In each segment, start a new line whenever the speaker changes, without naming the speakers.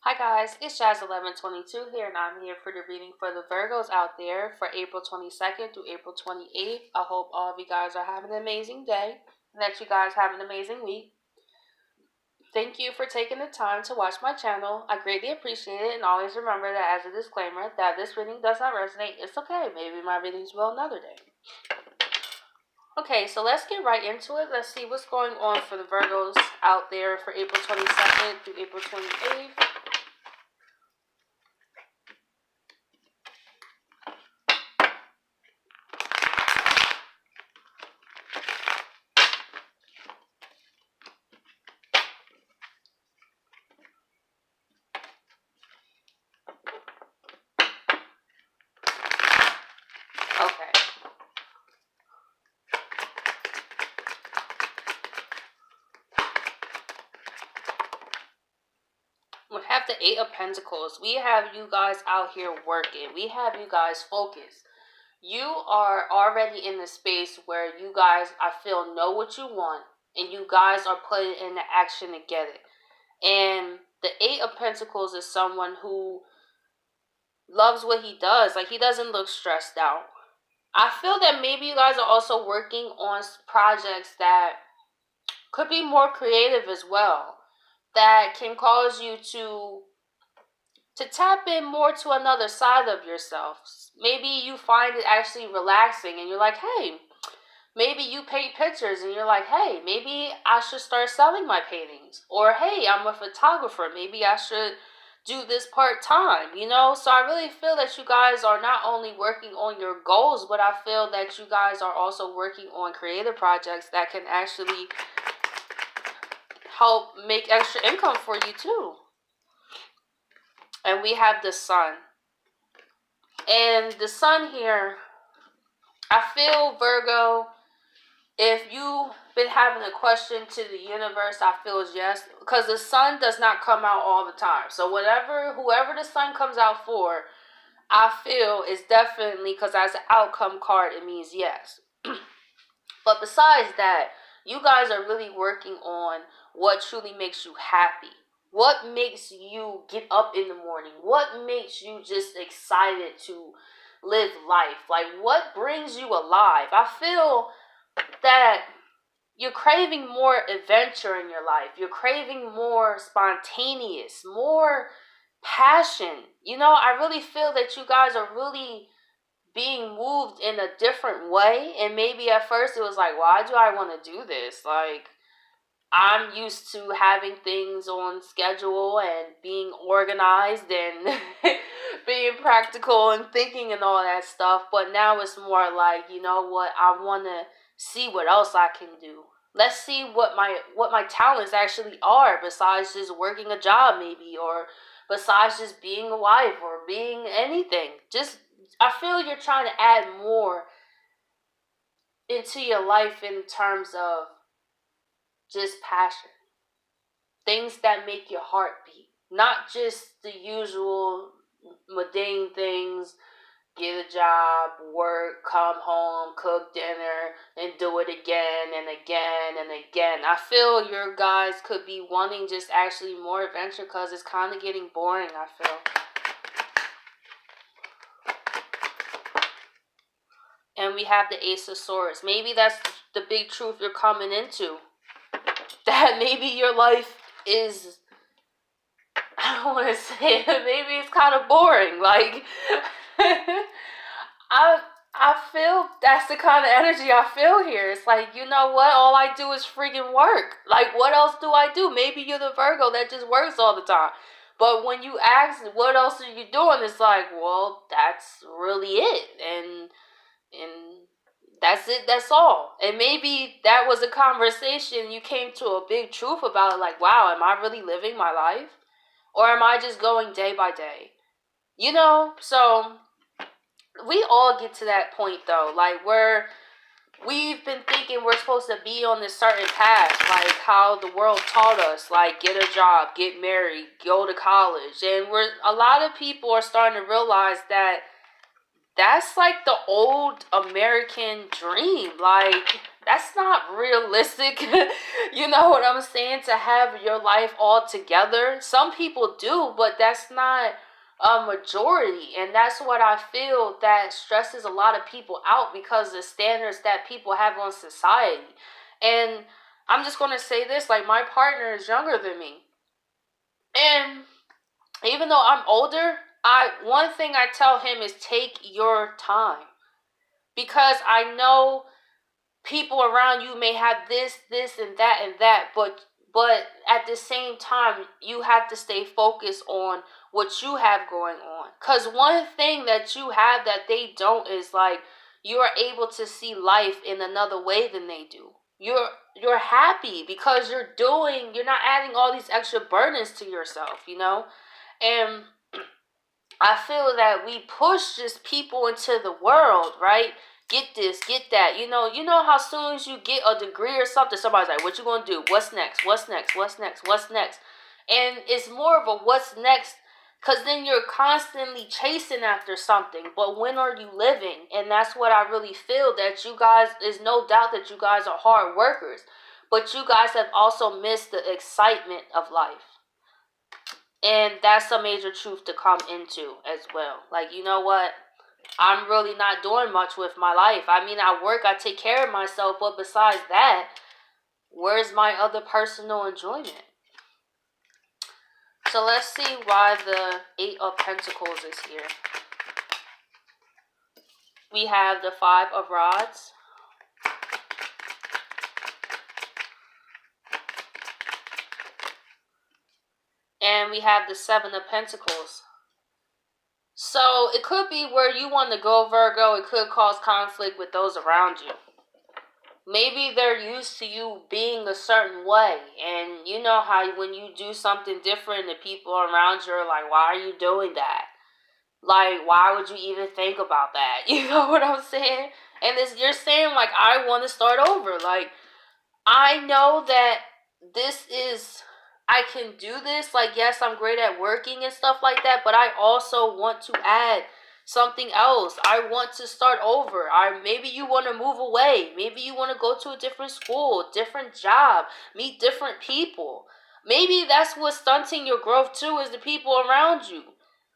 Hi guys, it's Jazz1122 here, and I'm here for the reading for the Virgos out there for April 22nd through April 28th. I hope all of you guys are having an amazing day and that you guys have an amazing week. Thank you for taking the time to watch my channel. I greatly appreciate it, and always remember that as a disclaimer that this reading does not resonate. It's okay. Maybe my readings will another day. Okay, so let's get right into it. Let's see what's going on for the Virgos out there for April 22nd through April 28th. Okay. We have the Eight of Pentacles. We have you guys out here working. We have you guys focused. You are already in the space where you guys, I feel, know what you want. And you guys are putting into action to get it. And the Eight of Pentacles is someone who loves what he does. Like, he doesn't look stressed out. I feel that maybe you guys are also working on projects that could be more creative as well, that can cause you to tap in more to another side of yourself. Maybe you find it actually relaxing and you're like, hey, maybe you paint pictures and you're like, hey, maybe I should start selling my paintings. Or, hey, I'm a photographer. Maybe I should do this part-time, So I really feel that you guys are not only working on your goals, but I feel that you guys are also working on creative projects that can actually help make extra income for you too. And we have the Sun. And the Sun here, I feel, Virgo, if you've been having a question to the universe, I feel is yes. Because the Sun does not come out all the time. So whoever the Sun comes out for, I feel is definitely, because as an outcome card, it means yes. But besides that, you guys are really working on what truly makes you happy. What makes you get up in the morning? What makes you just excited to live life? Like, what brings you alive? I feel that you're craving more adventure in your life. You're craving more spontaneous, more passion. I really feel that you guys are really being moved in a different way. And maybe at first it was like, why do I want to do this? Like, I'm used to having things on schedule and being organized and being practical and thinking and all that stuff. But now it's more like, you know what? I want to see what else I can do. Let's see what my talents actually are besides just working a job, maybe, or besides just being a wife or being anything. Just, I feel you're trying to add more into your life in terms of just passion. Things that make your heart beat. Not just the usual mundane things. Get a job, work, come home, cook dinner, and do it again and again and again. I feel your guys could be wanting just actually more adventure because it's kind of getting boring, I feel. And we have the Ace of Swords. Maybe that's the big truth you're coming into. That maybe your life is, I don't want to say it, maybe it's kind of boring. Like, I feel that's the kind of energy I feel here. It's like, you know what? All I do is freaking work. Like, what else do I do? Maybe you're the Virgo that just works all the time. But when you ask, what else are you doing? It's like, well, that's really it. And that's it, that's all. And maybe that was a conversation you came to a big truth about it, like, wow, am I really living my life? Or am I just going day by day? So we all get to that point though, like we've been thinking we're supposed to be on this certain path, like how the world taught us, like get a job, get married, go to college. And a lot of people are starting to realize that that's like the old American dream. Like, That's not realistic. You know what I'm saying? To have your life all together. Some people do, but that's not a majority. And that's what I feel that stresses a lot of people out, because the standards that people have on society. And I'm just going to say this, like, my partner is younger than me. And even though I'm older, one thing I tell him is take your time. Because I know people around you may have this, and that, but at the same time, you have to stay focused on what you have going on. Cause one thing that you have that they don't is, like, you are able to see life in another way than they do. You're happy because you're not adding all these extra burdens to yourself, you know? And I feel that we push just people into the world, right? Get this, get that. You know how soon as you get a degree or something, somebody's like, what you gonna do? What's next? What's next? What's next? What's next? And it's more of a what's next, because then you're constantly chasing after something. But when are you living? And that's what I really feel, that you guys, there's no doubt that you guys are hard workers, but you guys have also missed the excitement of life. And that's a major truth to come into as well. Like, you know what? I'm really not doing much with my life. I mean, I work, I take care of myself, but besides that, where's my other personal enjoyment? So let's see why the Eight of Pentacles is here. We have the Five of Rods. And we have the Seven of Pentacles. So it could be where you want to go, Virgo. It could cause conflict with those around you. Maybe they're used to you being a certain way. And you know how when you do something different, the people around you are like, why are you doing that? Like, why would you even think about that? You know what I'm saying? And you're saying, like, I want to start over. Like, I know that I can do this. Like, yes, I'm great at working and stuff like that, but I also want to add something else. I want to start over. Maybe you want to move away. Maybe you want to go to a different school, different job, meet different people. Maybe that's what's stunting your growth too, is the people around you.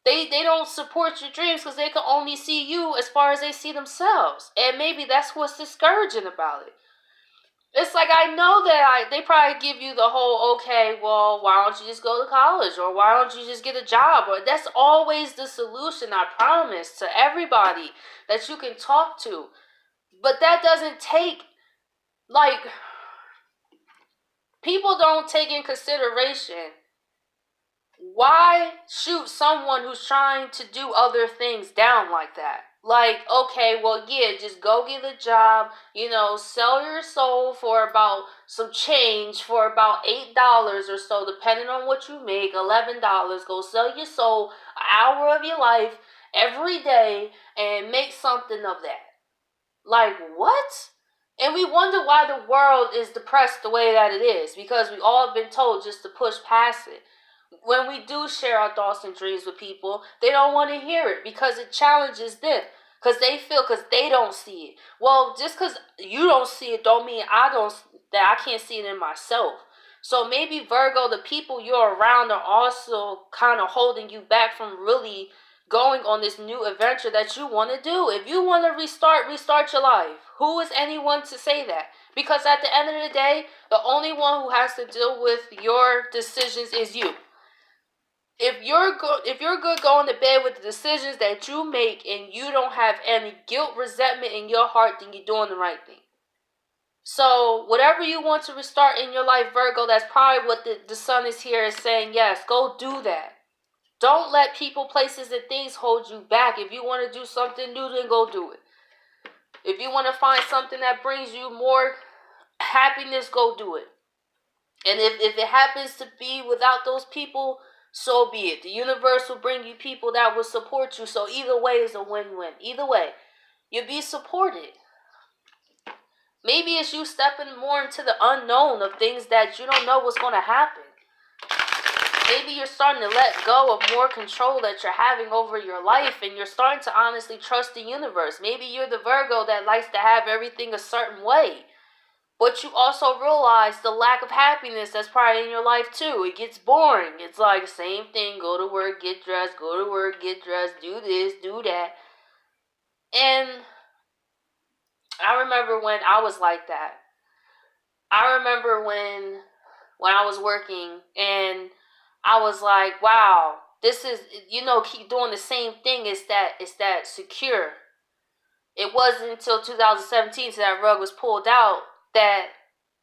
They don't support your dreams because they can only see you as far as they see themselves. And maybe that's what's discouraging about it. It's like, I know that they probably give you the whole, okay, well, why don't you just go to college? Or why don't you just get a job? Or that's always the solution, I promise, to everybody that you can talk to. But that doesn't take, like, people don't take in consideration, why shoot someone who's trying to do other things down like that? Like, okay, well, yeah, just go get a job, sell your soul for about some change, for about $8 or so, depending on what you make, $11. Go sell your soul, an hour of your life, every day, and make something of that. Like, what? And we wonder why the world is depressed the way that it is, because we all have been told just to push past it. When we do share our thoughts and dreams with people, they don't want to hear it because it challenges them. Because they don't see it. Well, just because you don't see it don't mean that I can't see it in myself. So maybe, Virgo, the people you're around are also kind of holding you back from really going on this new adventure that you want to do. If you want to restart your life. Who is anyone to say that? Because at the end of the day, the only one who has to deal with your decisions is you. If you're good going to bed with the decisions that you make and you don't have any guilt, resentment in your heart, then you're doing the right thing. So whatever you want to restart in your life, Virgo, that's probably what the sun is here is saying. Yes, go do that. Don't let people, places, and things hold you back. If you want to do something new, then go do it. If you want to find something that brings you more happiness, go do it. And if it happens to be without those people, so be it. The universe will bring you people that will support you. So either way is a win-win. Either way, you'll be supported. Maybe it's you stepping more into the unknown of things that you don't know what's going to happen. Maybe you're starting to let go of more control that you're having over your life, and you're starting to honestly trust the universe. Maybe you're the Virgo that likes to have everything a certain way. But you also realize the lack of happiness that's probably in your life too. It gets boring. It's like same thing. Go to work, get dressed, go to work, get dressed, do this, do that. And I remember when I was like that. I remember when I was working and I was like, wow, this is, keep doing the same thing. It's that secure. It wasn't until 2017 so that rug was pulled out that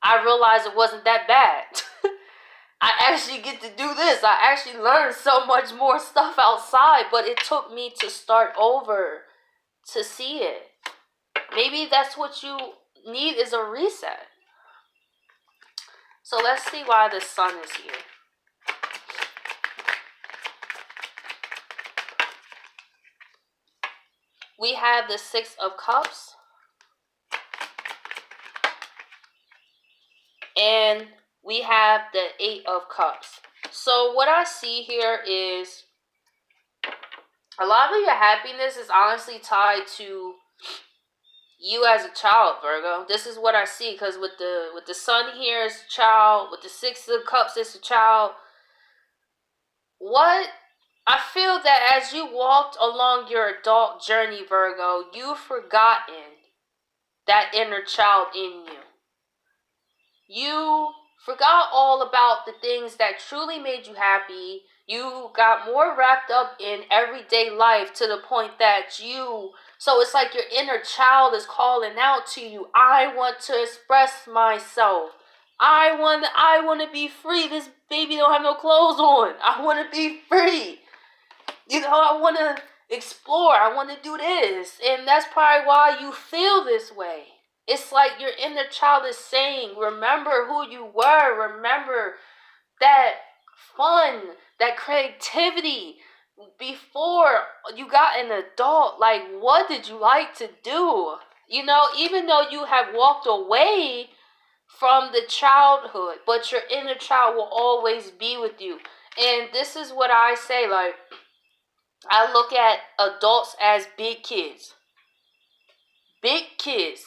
I realized it wasn't that bad. I actually get to do this. I actually learned so much more stuff outside, but it took me to start over to see it. Maybe that's what you need, is a reset. So let's see why the sun is here. We have the Six of Cups. And we have the Eight of Cups. So what I see here is a lot of your happiness is honestly tied to you as a child, Virgo. This is what I see, because with the sun here is a child, with the Six of Cups it's a child. What I feel that as you walked along your adult journey, Virgo, you've forgotten that inner child in you. You forgot all about the things that truly made you happy. You got more wrapped up in everyday life to the point that so it's like your inner child is calling out to you. I want to express myself. I want to be free. This baby don't have no clothes on. I want to be free. I want to explore. I want to do this. And that's probably why you feel this way. It's like your inner child is saying, remember who you were. Remember that fun, that creativity before you got an adult. Like, what did you like to do? Even though you have walked away from the childhood, but your inner child will always be with you. And this is what I say, like, I look at adults as big kids. Big kids.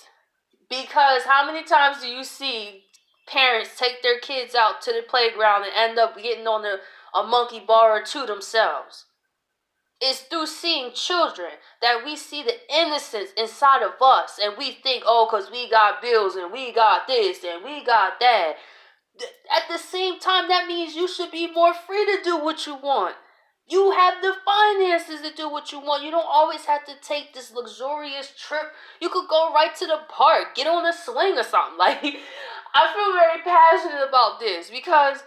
Because how many times do you see parents take their kids out to the playground and end up getting on a monkey bar or two themselves? It's through seeing children that we see the innocence inside of us. And we think, oh, because we got bills and we got this and we got that. At the same time, that means you should be more free to do what you want. You have the finances to do what you want. You don't always have to take this luxurious trip. You could go right to the park, get on a swing or something. Like, I feel very passionate about this because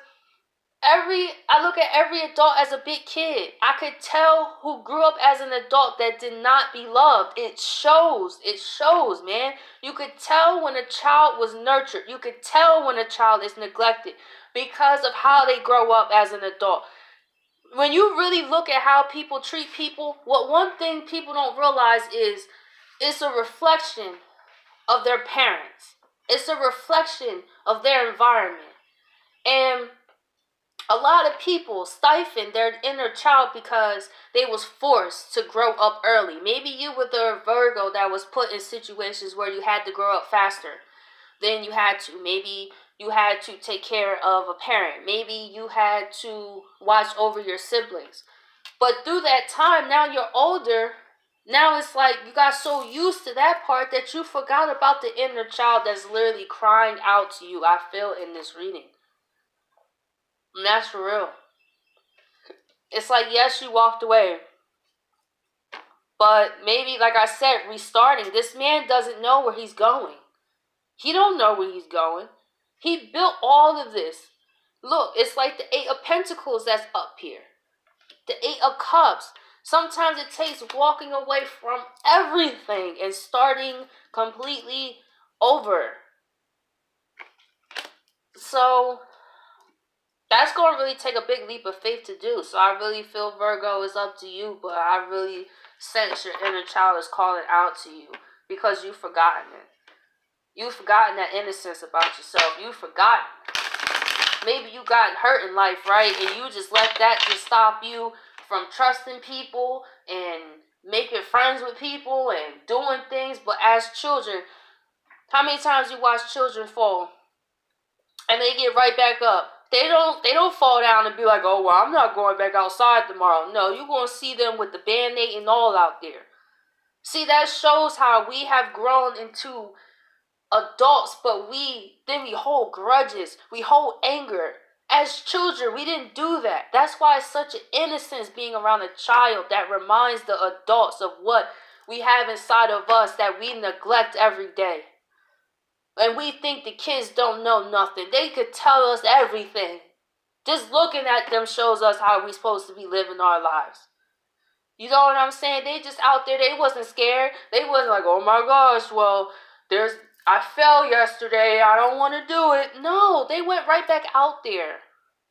I look at every adult as a big kid. I could tell who grew up as an adult that did not be loved. It shows, man. You could tell when a child was nurtured. You could tell when a child is neglected because of how they grow up as an adult. When you really look at how people treat people, one thing people don't realize is it's a reflection of their parents. It's a reflection of their environment. And a lot of people stifle their inner child because they was forced to grow up early. Maybe you were the Virgo that was put in situations where you had to grow up faster than you had to. Maybe you had to take care of a parent. Maybe you had to watch over your siblings. But through that time, now you're older. Now it's like you got so used to that part that you forgot about the inner child that's literally crying out to you. I feel in this reading. And that's for real. It's like, yes, you walked away. But maybe, like I said, restarting. This man doesn't know where he's going. He don't know where he's going. He built all of this. Look, it's like the Eight of Pentacles that's up here. The Eight of Cups. Sometimes it takes walking away from everything and starting completely over. So that's going to really take a big leap of faith to do. So I really feel, Virgo, is up to you. But I really sense your inner child is calling out to you because you've forgotten it. You've forgotten that innocence about yourself. You've forgotten. Maybe you got hurt in life, right? And you just let that just stop you from trusting people and making friends with people and doing things. But as children, How many times you watch children fall and they get right back up? They don't fall down and be like, oh, well, I'm not going back outside tomorrow. No, you're going to see them with the Band-Aid and all out there. See, that shows how we have grown into adults, but we hold grudges. We hold anger. As children, we didn't do that. That's why it's such an innocence being around a child that reminds the adults of what we have inside of us that we neglect every day. And we think the kids don't know nothing. They could tell us everything. Just looking at them shows us how we're supposed to be living our lives. You know what I'm saying? They just out there. They wasn't scared. They wasn't like, oh my gosh, well, I fell yesterday. I don't want to do it. No, they went right back out there.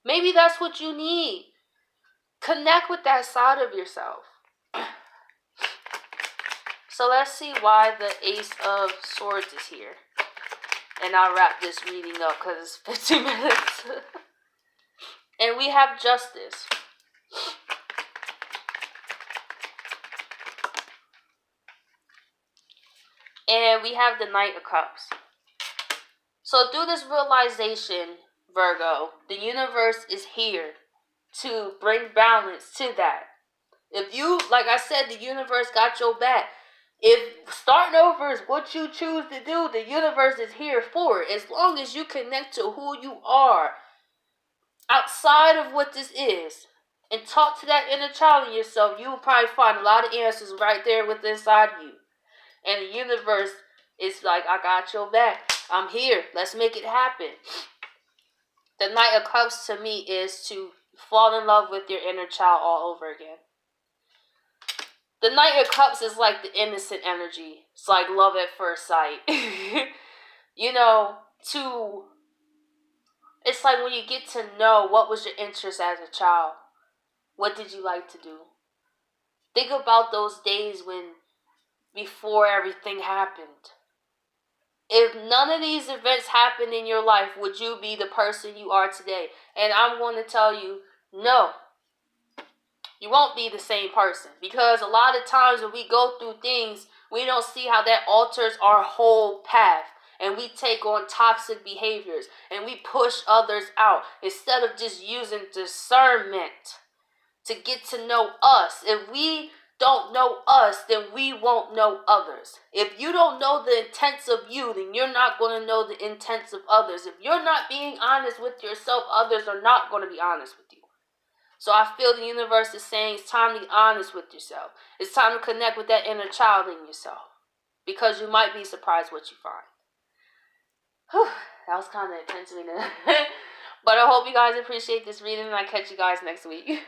Maybe that's what you need. Connect with that side of yourself. So let's see why the Ace of Swords is here. And I'll wrap this reading up because it's 15 minutes. And we have Justice. And we have the Knight of Cups. So through this realization, Virgo, the universe is here to bring balance to that. If you, like I said, the universe got your back. If starting over is what you choose to do, the universe is here for it. As long as you connect to who you are outside of what this is and talk to that inner child in yourself, you will probably find a lot of answers right there within inside you. And the universe is like, I got your back. I'm here. Let's make it happen. The Knight of Cups to me is to fall in love with your inner child all over again. The Knight of Cups is like the innocent energy. It's like love at first sight. You know, it's like when you get to know what was your interest as a child. What did you like to do? Think about those days before everything happened. If none of these events happened in your life, would you be the person you are today? And I'm going to tell you, no. You won't be the same person. Because a lot of times when we go through things, we don't see how that alters our whole path. And we take on toxic behaviors. And we push others out. Instead of just using discernment to get to know us. If we don't know us, then we won't know others. If you don't know the intents of you, then you're not going to know the intents of others. If you're not being honest with yourself, others are not going to be honest with you. So I feel the universe is saying it's time to be honest with yourself. It's time to connect with that inner child in yourself. Because you might be surprised what you find. Whew, that was kind of intense. But I hope you guys appreciate this reading and I'll catch you guys next week.